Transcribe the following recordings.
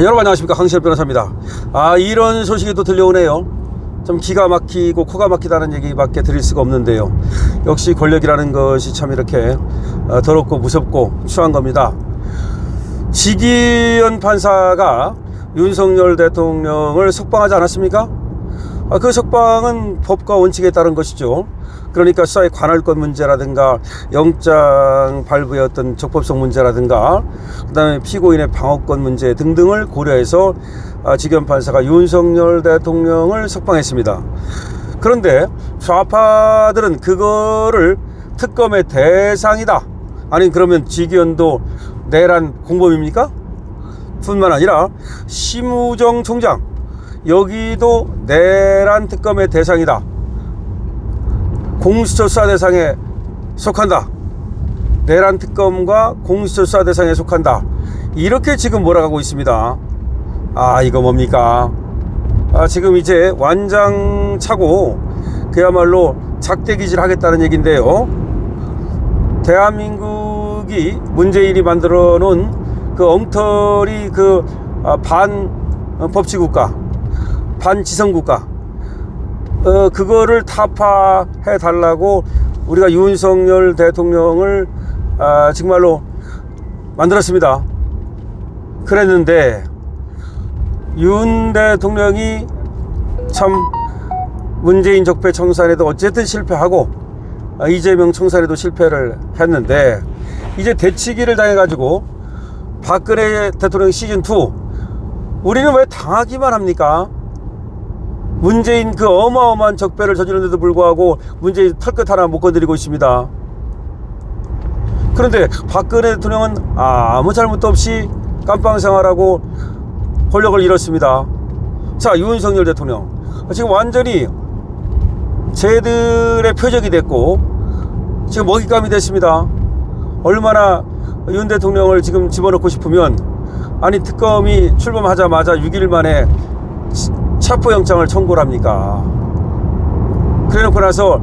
여러분 안녕하십니까, 강시열 변호사입니다. 이런 소식이 또 들려오네요. 좀 기가 막히고 코가 막히다는 얘기밖에 드릴 수가 없는데요. 역시 권력이라는 것이 참 이렇게 더럽고 무섭고 추한 겁니다. 지기현 판사가 윤석열 대통령을 석방하지 않았습니까? 그 석방은 법과 원칙에 따른 것이죠. 그러니까 수사의 관할권 문제라든가 영장 발부의 어떤 적법성 문제라든가 그 다음에 피고인의 방어권 문제 등등을 고려해서 지기현 판사가 윤석열 대통령을 석방했습니다. 그런데 좌파들은 그거를 특검의 대상이다, 아니 그러면 지기현도 내란 공범입니까? 뿐만 아니라 심우정 총장 여기도 내란 특검의 대상이다, 공수처 수사 대상에 속한다, 내란 특검과 공수처 수사 대상에 속한다, 이렇게 지금 몰아가고 있습니다. 이거 뭡니까? 지금 이제 완장차고 그야말로 작대기질 하겠다는 얘기인데요. 대한민국이 문재인이 만들어 놓은 그 엉터리 그 반법치국가, 반지성국가, 그거를 타파해 달라고 우리가 윤석열 대통령을 정말로 만들었습니다. 그랬는데 윤 대통령이 참 문재인 적폐 청산에도 어쨌든 실패하고 이재명 청산에도 실패를 했는데 이제 대치기를 당해가지고 박근혜 대통령 시즌2 우리는 왜 당하기만 합니까? 문재인 그 어마어마한 적폐를 저지르는데도 불구하고 문재인 털끝 하나 못 건드리고 있습니다. 그런데 박근혜 대통령은 아무 잘못도 없이 깜빵 생활하고 권력을 잃었습니다. 자, 윤석열 대통령 지금 완전히 쟤들의 표적이 됐고 지금 먹잇감이 됐습니다. 얼마나 윤 대통령을 지금 집어넣고 싶으면, 아니 특검이 출범하자마자 6일 만에 체포영장을 청구를 합니까? 그래놓고 나서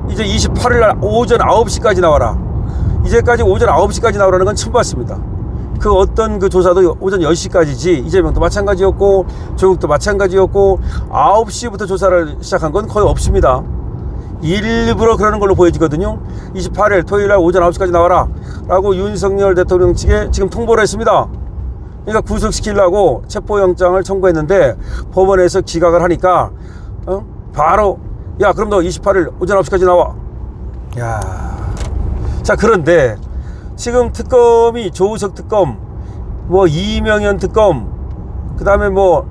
이제 28일 날 오전 9시까지 나와라, 이제까지 오전 9시까지 나오라는 건 처음 봤습니다. 그 어떤 그 조사도 오전 10시까지지, 이재명도 마찬가지였고 조국도 마찬가지였고 9시부터 조사를 시작한 건 거의 없습니다. 일부러 그러는 걸로 보여지거든요. 28일 토요일날 오전 9시까지 나와라 라고 윤석열 대통령 측에 지금 통보를 했습니다. 그러니까 구속시키려고 체포영장을 청구했는데 법원에서 기각을 하니까 바로 야 그럼 너 28일 오전 9시까지 나와. 자, 그런데 지금 특검이 조우석 특검, 뭐 이명현 특검, 그 다음에 뭐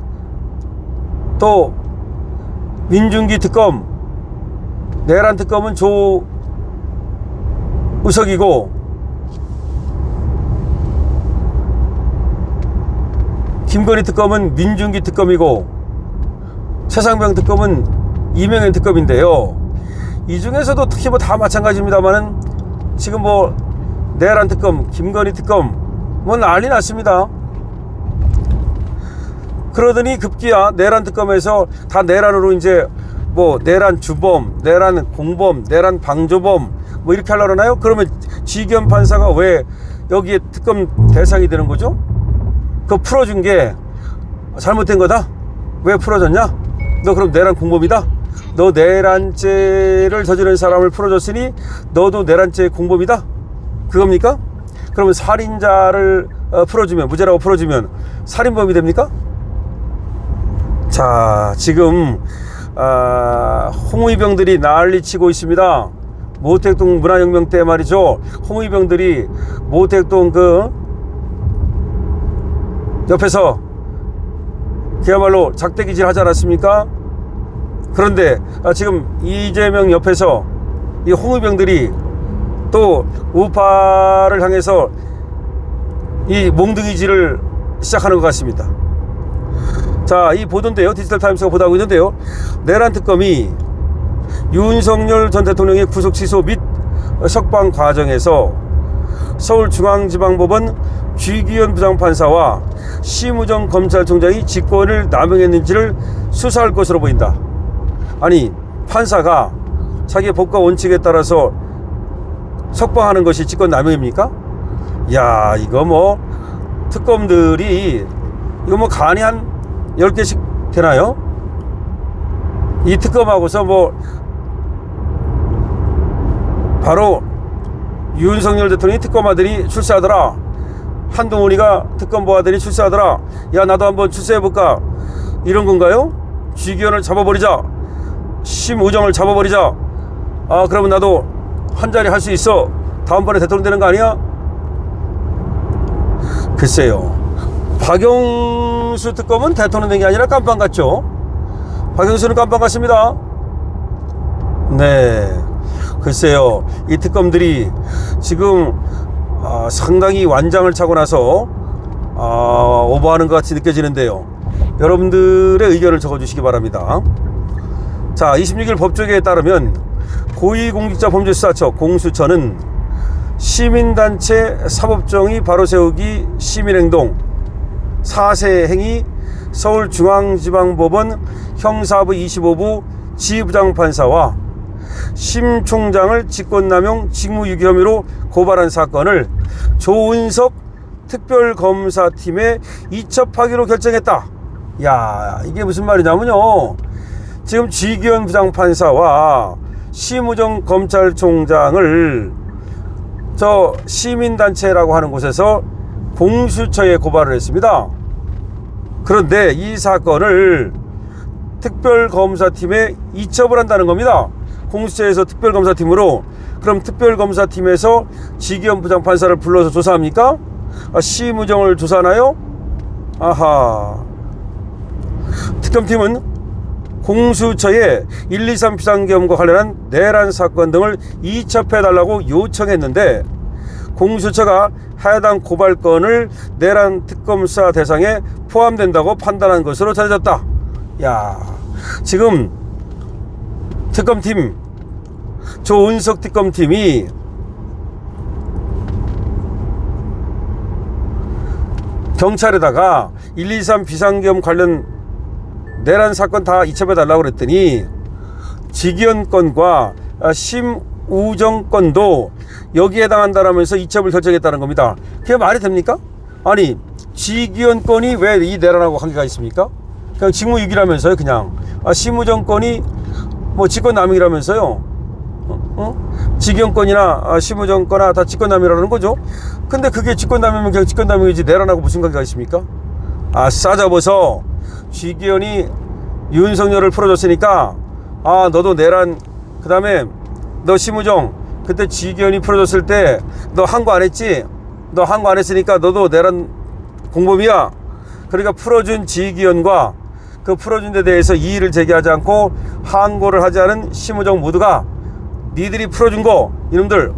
또 민중기 특검, 내란 특검은 조우석이고 김건희 특검은 민중기 특검이고 최상병 특검은 이명현 특검인데요. 이 중에서도 특히 뭐 다 마찬가지입니다만은 지금 뭐 내란 특검, 김건희 특검 뭐 난리 났습니다. 그러더니 급기야 내란 특검에서 다 내란으로 이제 뭐 내란 주범, 내란 공범, 내란 방조범 뭐 이렇게 하려고 하나요? 그러면 지기현 판사가 왜 여기에 특검 대상이 되는 거죠? 그거 풀어준 게 잘못된 거다? 왜 풀어줬냐? 너 그럼 내란 공범이다? 너 내란죄를 저지른 사람을 풀어줬으니 너도 내란죄 공범이다? 그겁니까? 그러면 살인자를 풀어주면, 무죄라고 풀어주면 살인범이 됩니까? 자, 지금 홍위병들이 난리치고 있습니다. 모택동 문화혁명 때 말이죠, 홍위병들이 모택동 그 옆에서 그야말로 작대기질 하지 않았습니까? 그런데 지금 이재명 옆에서 이 홍위병들이 또 우파를 향해서 이 몽둥이질을 시작하는 것 같습니다. 자, 이 보도인데요, 디지털타임스가 보도하고 있는데요, 내란 특검이 윤석열 전 대통령의 구속 취소 및 석방 과정에서 서울중앙지방법원 지기현 부장판사와 심우정 검찰총장이 직권을 남용했는지를 수사할 것으로 보인다. 아니, 판사가 자기의 법과 원칙에 따라서 석방하는 것이 직권 남용입니까? 야, 이거 뭐 특검들이 이거 뭐 간이 한 10개씩 되나요? 이 특검하고서 뭐 바로 윤석열 대통령이 특검아들이 출세하더라, 한동훈이가 특검보아들이 출세하더라, 야 나도 한번 출세해볼까, 이런 건가요? 쥐기현을 잡아버리자, 심우정을 잡아버리자, 아 그러면 나도 한 자리 할 수 있어, 다음번에 대통령 되는 거 아니야? 글쎄요, 박영수 특검은 대통령 된 게 아니라 깜빵 갔죠. 박영수는 깜빵 갔습니다. 네, 글쎄요, 이 특검들이 지금 상당히 완장을 차고 나서 오버하는 것 같이 느껴지는데요. 여러분들의 의견을 적어주시기 바랍니다. 자, 26일 법조계에 따르면 고위공직자범죄수사처 공수처는 시민단체 사법정의 바로세우기 시민행동 4세 행위 서울중앙지방법원 형사부 25부 지부장판사와 심 총장을 직권남용 직무유기 혐의로 고발한 사건을 조은석 특별검사팀에 이첩하기로 결정했다. 야, 이게 무슨 말이냐면요, 지금 쥐기현 부장판사와 심우정 검찰총장을 저 시민단체라고 하는 곳에서 공수처에 고발을 했습니다. 그런데 이 사건을 특별검사팀에 이첩을 한다는 겁니다. 공수처에서 특별검사팀으로. 그럼 특별검사팀에서 쥐기현 부장판사를 불러서 조사합니까? 심우정을 조사하나요? 아하. 특검팀은 공수처에 123 비상계엄과 관련한 내란 사건 등을 이첩해달라고 요청했는데 공수처가 해당 고발건을 내란 특검 수사 대상에 포함된다고 판단한 것으로 전해졌다. 야, 지금 특검팀, 조은석 특검팀이 경찰에다가 123 비상계엄 관련 내란 사건 다 이첩해달라고 그랬더니 쥐기현 건과 심우정 건도 여기에 해당한다라면서 이첩을 결정했다는 겁니다. 그게 말이 됩니까? 아니, 쥐기현 건이 왜 이 내란하고 관계가 있습니까? 그냥 직무유기라면서요. 그냥 심우정 건이 뭐 직권남용이라면서요. 쥐기현 건이나 심우정 건이나 다 직권남용이라는 거죠. 근데 그게 직권남용이면 그냥 직권남용이지 내란하고 무슨 관계가 있습니까? 싸잡아서 쥐기현이 윤석열을 풀어줬으니까 너도 내란, 그 다음에 너 심우정 그때 쥐기현이 풀어줬을 때 너 항고 안 했지? 너 항고 안 했으니까 너도 내란 공범이야. 그러니까 풀어준 쥐기현과 그 풀어준 데 대해서 이의를 제기하지 않고 항고를 하지 않은 심우정 모두가 니들이 풀어준 거, 이놈들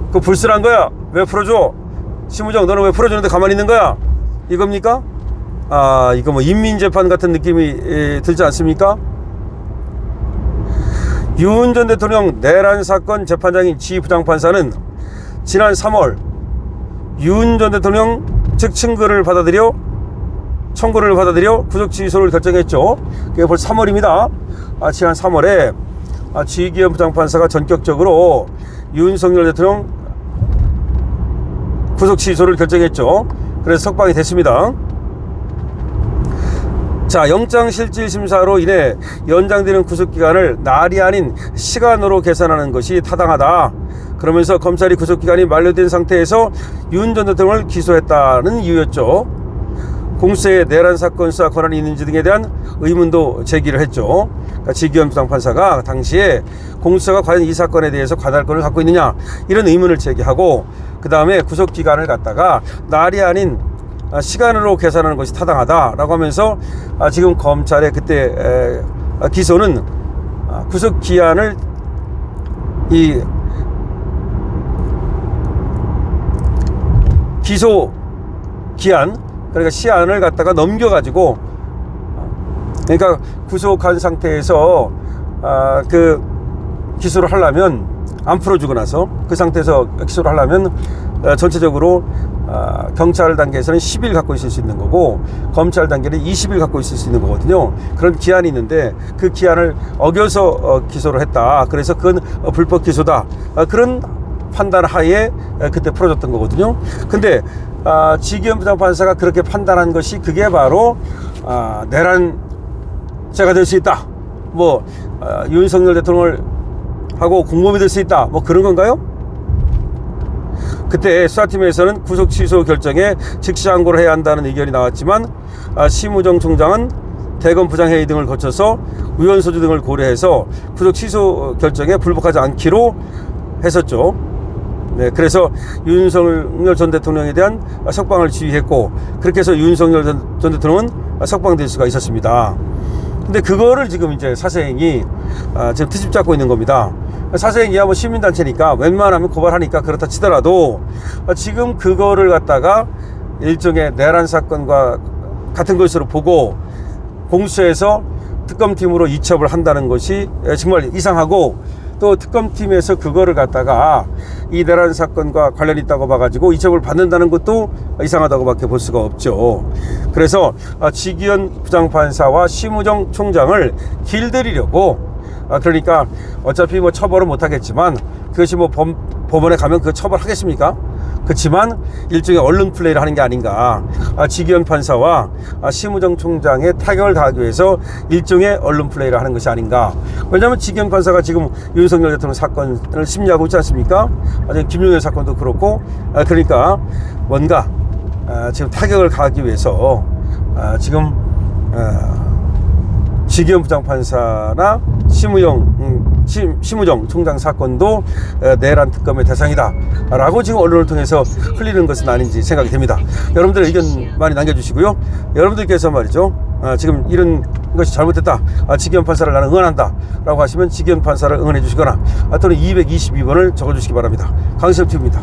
그거 불순한 거야. 왜 풀어줘? 심우정 너는 왜 풀어주는데 가만히 있는 거야? 이겁니까? 이거 뭐 인민재판 같은 느낌이 들지 않습니까? 윤 전 대통령 내란 사건 재판장인 지 부장판사는 지난 3월 윤 전 대통령 측 청구를 받아들여 구속 취소를 결정했죠. 그게 벌써 3월입니다. 지난 3월에 쥐기현 부장판사가 전격적으로 윤석열 대통령 구속 취소를 결정했죠. 그래서 석방이 됐습니다. 자, 영장실질심사로 인해 연장되는 구속기간을 날이 아닌 시간으로 계산하는 것이 타당하다. 그러면서 검찰이 구속기간이 만료된 상태에서 윤 전 대통령을 기소했다는 이유였죠. 공수처에 내란 사건 수사 권한이 있는지 등에 대한 의문도 제기를 했죠. 그러니까 쥐기현 부장판사가 당시에 공수처가 과연 이 사건에 대해서 관할권을 갖고 있느냐, 이런 의문을 제기하고, 그 다음에 구속기간을 갖다가 날이 아닌 시간으로 계산하는 것이 타당하다라고 하면서 지금 검찰의 그때 기소는 구속기한을 이 기소기한, 그러니까 시한을 갖다가 넘겨가지고, 그러니까 구속한 상태에서 그 기소를 하려면, 안 풀어주고 나서 그 상태에서 기소를 하려면 전체적으로 경찰 단계에서는 10일 갖고 있을 수 있는 거고 검찰 단계는 20일 갖고 있을 수 있는 거거든요. 그런 기한이 있는데 그 기한을 어겨서 기소를 했다. 그래서 그건 불법 기소다. 그런 판단 하에 그때 풀어줬던 거거든요. 근데 지기현 부장판사가 그렇게 판단한 것이 그게 바로 내란죄가 될 수 있다. 뭐 윤석열 대통령을 하고 공범이 될 수 있다. 뭐 그런 건가요? 그때 수사팀에서는 구속 취소 결정에 즉시 항고를 해야 한다는 의견이 나왔지만 심우정 총장은 대검 부장회의 등을 거쳐서 의원 소주 등을 고려해서 구속 취소 결정에 불복하지 않기로 했었죠. 네, 그래서 윤석열 전 대통령에 대한 석방을 지휘했고, 그렇게 해서 윤석열 전 대통령은 석방될 수가 있었습니다. 근데 그거를 지금 이제 사생이 지금 트집 잡고 있는 겁니다. 사생이야 뭐 시민단체니까 웬만하면 고발하니까 그렇다 치더라도 지금 그거를 갖다가 일종의 내란 사건과 같은 것으로 보고 공수처에서 특검팀으로 이첩을 한다는 것이 정말 이상하고, 또 특검팀에서 그거를 갖다가 이 내란 사건과 관련이 있다고 봐가지고 이첩을 받는다는 것도 이상하다고밖에 볼 수가 없죠. 그래서 지기현 부장판사와 심우정 총장을 길들이려고, 그러니까 어차피 뭐 처벌은 못하겠지만 그것이 뭐 법원에 가면 그 처벌하겠습니까? 그렇지만 일종의 언론 플레이를 하는 게 아닌가. 지기현 판사와 심우정 총장의 타격을 가하기 위해서 일종의 언론 플레이를 하는 것이 아닌가. 왜냐하면 지기현 판사가 지금 윤석열 대통령 사건을 심리하고 있지 않습니까? 김용현 사건도 그렇고, 그러니까 뭔가 지금 타격을 가하기 위해서 지금 지기현 부장판사나 심우정 총장 사건도 내란 특검의 대상이다 라고 지금 언론을 통해서 흘리는 것은 아닌지 생각이 됩니다. 여러분들의 의견 많이 남겨주시고요. 여러분들께서 말이죠, 지금 이런 것이 잘못됐다, 지기현 판사를 나는 응원한다 라고 하시면 지기현 판사를 응원해 주시거나 또는 222번을 적어주시기 바랍니다. 강시엽TV입니다.